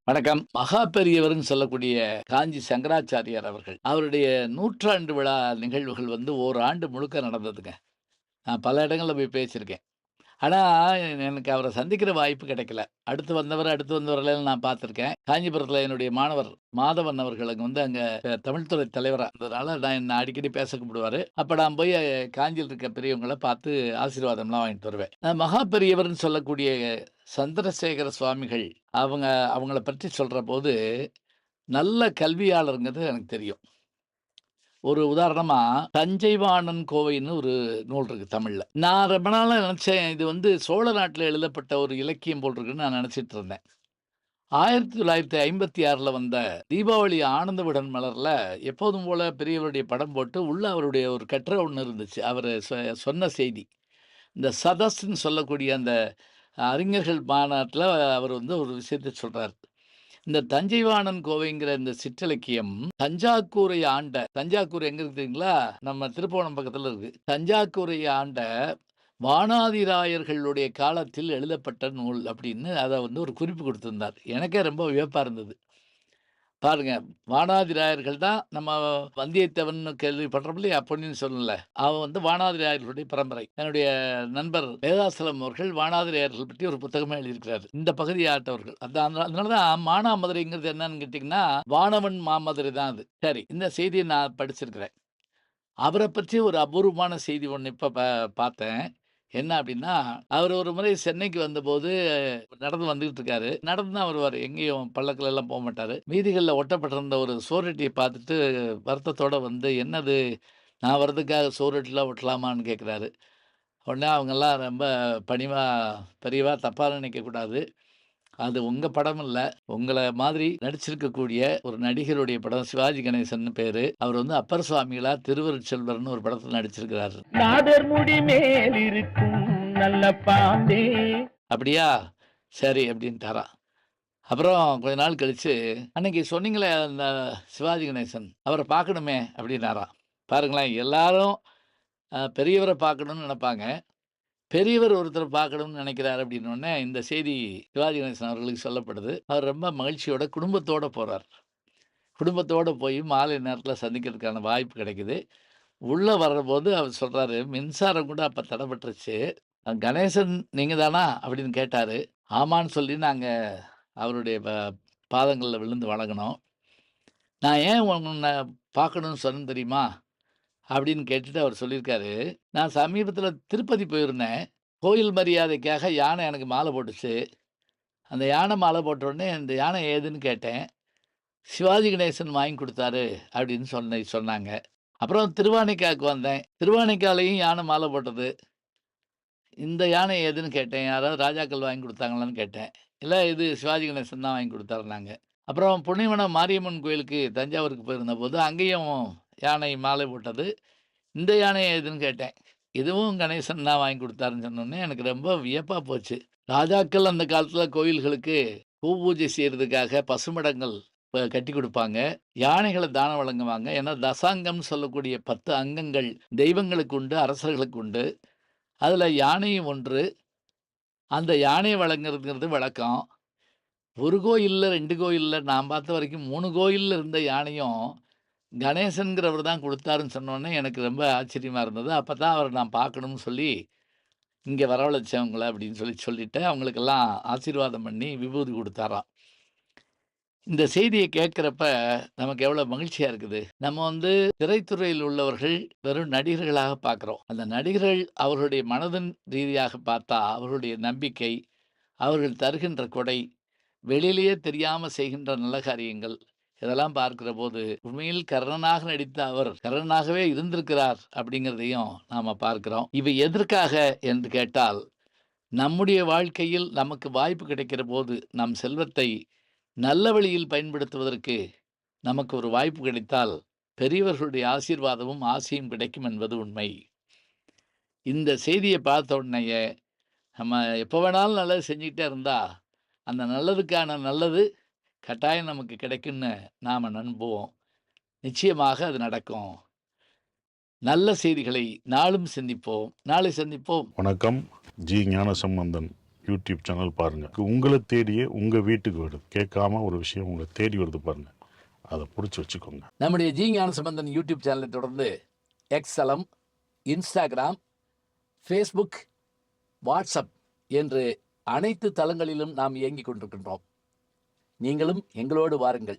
வணக்கம். மகா பெரியவர்ன்னு சொல்லக்கூடிய காஞ்சி சங்கராச்சாரியார் அவர்கள். அவருடைய 100ஆண்டு விழா நிகழ்வுகள் வந்து ஓராண்டு முழுக்க நடந்ததுங்க. நான் பல இடங்கள்ல போய் பேசியிருக்கேன். ஆனா, எனக்கு அவர சந்திக்கிற வாய்ப்பு கிடைக்கல. அடுத்து வந்தவர்களெல்லாம் நான் பார்த்துருக்கேன். காஞ்சிபுரத்தில என்னுடைய மாணவர் மாதவன் அவர்கள் அங்க வந்து தமிழ் துறை தலைவரா இருந்ததுனால, என்ன அடிக்கடி பேச கூப்பிடுவாரு. அப்ப நான் போய் காஞ்சியில இருக்க பெரியவங்கள பார்த்து ஆசீர்வாதம்லாம் வாங்கிட்டு வருவேன். மகா பெரியவர்ன்னு சொல்லக்கூடிய சந்திரசேகர சுவாமிகள், அவங்கள பற்றி சொல்றபோது, நல்ல கல்வியாளர்ங்கிறது எனக்கு தெரியும். ஒரு உதாரணமா, தஞ்சைவாணன் கோவைன்னு ஒரு நூல் இருக்கு தமிழ்ல. நான் ரொம்ப நாளா நெனச்சேன், இது வந்து சோழ நாட்டுல எழுதப்பட்ட ஒரு இலக்கியம் போல் இருக்குன்னு நான் நெனச்சிட்டு இருந்தேன். 1956ல வந்த தீபாவளி ஆனந்த விகடன் மலர்ல எப்போதும் போல பெரியவருடைய படம் போட்டு, உள்ள அவருடைய ஒரு கட்டுரை ஒண்ணு இருந்துச்சு. அவரு சொன்ன செய்தி. இந்த சதஸ்ன்னு சொல்லக்கூடிய அந்த அறிஞர்கள் மாநாட்டுல அவர் வந்து ஒரு விஷயத்த சொல்றாரு. இந்த தஞ்சைவாணன் கோவைங்கிற இந்த சிற்றிலக்கியம் தஞ்சாவூர் எங்க இருக்கு தெரியுங்களா? நம்ம திருப்புவனம் பக்கத்துல இருக்கு. தஞ்சாவூரை ஆண்ட வானாதிராயர்களுடைய காலத்தில் எழுதப்பட்ட நூல் அப்படின்னு அத வந்து ஒரு குறிப்பு குடுத்திருந்தார். எனக்கே ரொம்ப வியப்பா இருந்தது. பாருங்க, வானாதிராயர்கள் தான் நம்ம வந்தியத்தேவன்னு கேள்விப்படுறோம் இல்லையா? பொன்னியின் செல்வன்ல. அவன் வந்து வானாதிராயர்களுடைய பரம்பரை. என்னுடைய நண்பர் வேதாசலம் அவர்கள் வானாதிராயர்கள் பற்றி ஒரு புத்தகமே எழுதியிருக்கிறாரு. இந்த பகுதியை ஆட்டவர்கள். அதனால தான் மானாமதுரைங்கிறது என்னன்னு கேட்டீங்கன்னா, வானவன் மாமதுரை தான் அது. சரி, இந்த செய்திய நான் படிச்சிருக்கிறேன். அவர பற்றி ஒரு அபூர்வமான செய்தி ஒண்ணு இப்ப பார்த்தேன். என்ன அப்டின்னா, அவரு ஒரு முறை சென்னைக்கு வந்தபோது நடந்து வந்துகிட்டு இருக்காரு. நடந்து தான் வருவாரு. எங்கேயும் பல்லக்குலலாம் போமாட்டாரு. வீதிகள்ல ஒட்டப்பட்டிருந்த ஒரு சுவரொட்டிய பார்த்துட்டு வருத்தத்தோட வந்து, "என்னது நான் வர்றதுக்காக சுவரொட்டிலாம் ஒட்டலாமான்னு?" கேட்குறாரு. உடனே அவங்கலாம் ரொம்ப பணிவா, "பெரியவா தப்பா நினைக்கக்கூடாது. அது உங்க படம் இல்ல. உங்கள மாதிரி நடிச்சிருக்கக்கூடிய ஒரு நடிகருடைய படம். சிவாஜி கணேசன்னு பேரு. அவர் வந்து அப்பர் சுவாமிகளா திருவருட்செல்வர்ன்னு ஒரு படத்துல நடிச்சிருக்கிறாரு." நாதர் முடி மேல் இருக்கும் நல்ல பாம்பே. "அப்படியா? சரி" அப்படின்ட்டாராம். அப்புறம் கொஞ்ச நாள் கழிச்சு, "அன்னைக்கு சொன்னீங்களே அந்த சிவாஜி கணேசன், அவர பார்க்கணுமே" அப்படின்னாராம். பாருங்களேன், எல்லாரும் பெரியவர பார்க்கணும்னு நெனைப்பாங்க. பெரியவர் ஒருத்தர பார்க்கணும்னு நெனைக்கிறாரு அப்படின்னோனே, இந்த செய்தி சிவாஜி கணேசன் அவர்களுக்கு சொல்லப்படுது. அவர் ரொம்ப மகிழ்ச்சியோட குடும்பத்தோட போறார். குடும்பத்தோட போய் மாலை நேரத்தில சந்திக்கிறதுக்கான வாய்ப்பு கிடைக்குது. உள்ள வரம்போது அவர் சொல்றாரு, "மின்சாரம் கூட அப்ப தடைப்பட்டுருச்சு. கணேசன் நீங்க தானா?" அப்படின்னு கேட்டாரு. ஆமான்னு சொல்லி நாங்க அவருடைய பாதங்கள்ல விழுந்து வணங்குனோம். "நான் ஏன் உன்ன பார்க்கணும்னு சொன்னேன் தெரியுமா?" அப்படின்னு கேட்டுட்டு அவர் சொல்லியிருக்காரு, "நான் சமீபத்தில திருப்பதி போயிருந்தேன். கோயில் மரியாதைக்காக யானை எனக்கு மாலை போட்டுச்சு. அந்த யானை மாலை போட்ட உடனே, இந்த யானை ஏதுன்னு கேட்டேன். சிவாஜி கணேசன் வாங்கி குடுத்தாரு." அப்படின்னு சொன்னாங்க. அப்புறம் திருவானைக்காவுக்கு வந்தேன். திருவானைக்காவிலயும் யானை மாலை போட்டது. இந்த யானை ஏதுன்னு கேட்டேன். யாராவது ராஜாக்கள் வாங்கி குடுத்தாங்களான்னு கேட்டேன். இல்ல இது சிவாஜி கணேசன் தான் வாங்கி குடுத்தாருன்னாங்க. அப்புறம் புன்னைவனம் மாரியம்மன் கோயிலுக்கு தஞ்சாவூருக்கு போயிருந்தபோது, அங்கேயும் யானை மாலை போட்டது. இந்த யானை ஏதுன்னு கேட்டேன். இதுவும் கணேசன் தான் வாங்கி குடுத்தாருன்னு சொன்னோனே, எனக்கு ரொம்ப வியப்பா போச்சு. ராஜாக்கள் அந்த காலத்துல கோயில்களுக்கு பூஜை செய்றதுக்காக பசுமடங்கள் கட்டிக் குடுப்பாங்க. யானைகள தானம் வழங்குவாங்க. ஏன்னா, தசாங்கம்னு சொல்லக்கூடிய 10 அங்கங்கள் தெய்வங்களுக்கு உண்டு, அரசர்களுக்கு உண்டு. அதுல யானையும் ஒன்று. அந்த யானைய வழங்குறதுங்கிறது வழக்கம். 1 கோயில்ல, 2 கோயில்ல நான் பார்த்த வரைக்கும் 3 கோயில்ல இருந்த யானையும், கணேசன்கிறவர் தான் குடுத்தாருன்னு சொன்னோனே, எனக்கு ரொம்ப ஆச்சரியமா இருந்தது. அப்பதான் அவர நான் பார்க்கணும்னு சொல்லி, இங்க வரவழைச்சேன் உங்கள அப்படின்னு சொல்லிட்டு, அவங்களுக்கெல்லாம் ஆசீர்வாதம் பண்ணி விபூதி குடுத்தாராம். இந்த செய்திய கேட்கிறப்ப, நமக்கு எவ்வளோ மகிழ்ச்சியா இருக்குது. நம்ம வந்து திரைத்துறையில் உள்ளவர்கள் வெறும் நடிகர்களாக பார்க்கிறோம். அந்த நடிகர்கள் அவர்களுடைய மனதின் ரீதியாக பார்த்தா, அவர்களுடைய நம்பிக்கை, அவர்கள் தருகின்ற கொடை, வெளியிலேயே தெரியாம செய்கின்ற நல்ல காரியங்கள், இதெல்லாம் பார்க்கிறபோது, உண்மையில் கர்ணனாக நடித்த அவர், கர்ணனாகவே இருந்திருக்கிறார் அப்படிங்கிறதையும் நாம பார்க்கிறோம். இவை எதற்காக என்று கேட்டால், நம்முடைய வாழ்க்கையில் நமக்கு வாய்ப்பு கிடைக்கிற போது, நம் செல்வத்தை நல்ல வழியில் பயன்படுத்துவதற்கு நமக்கு ஒரு வாய்ப்பு கிடைத்தால், பெரியவர்களுடைய ஆசீர்வாதமும், ஆசியும் கிடைக்கும் என்பது உண்மை. இந்த செய்திய பார்த்த உடனேயே, நம்ம எப்ப வேணாலும் நல்லது செஞ்சுக்கிட்டே இருந்தா, அந்த நல்லதுக்கான நல்லது கட்டாயம் நமக்கு கிடைக்கும்னு நாம நம்புவோம். நிச்சயமாக அது நடக்கும். நல்ல செய்திகளை நாளும் சிந்திப்போம். நாளை சந்திப்போம். வணக்கம். ஜி. ஞானசம்பந்தன். யூடியூப் சேனல் பாருங்கள். உங்களை தேடியே உங்கள் வீட்டுக்கு வருது. கேட்காம ஒரு விஷயம் உங்களை தேடி வருது பாருங்கள், அதை பிடிச்சி வச்சுக்கோங்க. நம்முடைய ஜி ஞானசம்பந்தன் யூடியூப் சேனலை தொடர்ந்து எக்ஸலம், இன்ஸ்டாகிராம், ஃபேஸ்புக், வாட்ஸ்அப் என்று அனைத்து தளங்களிலும் நாம் இயங்கிக் கொண்டிருக்கின்றோம். நீங்களும் எங்களோடு வாருங்கள்.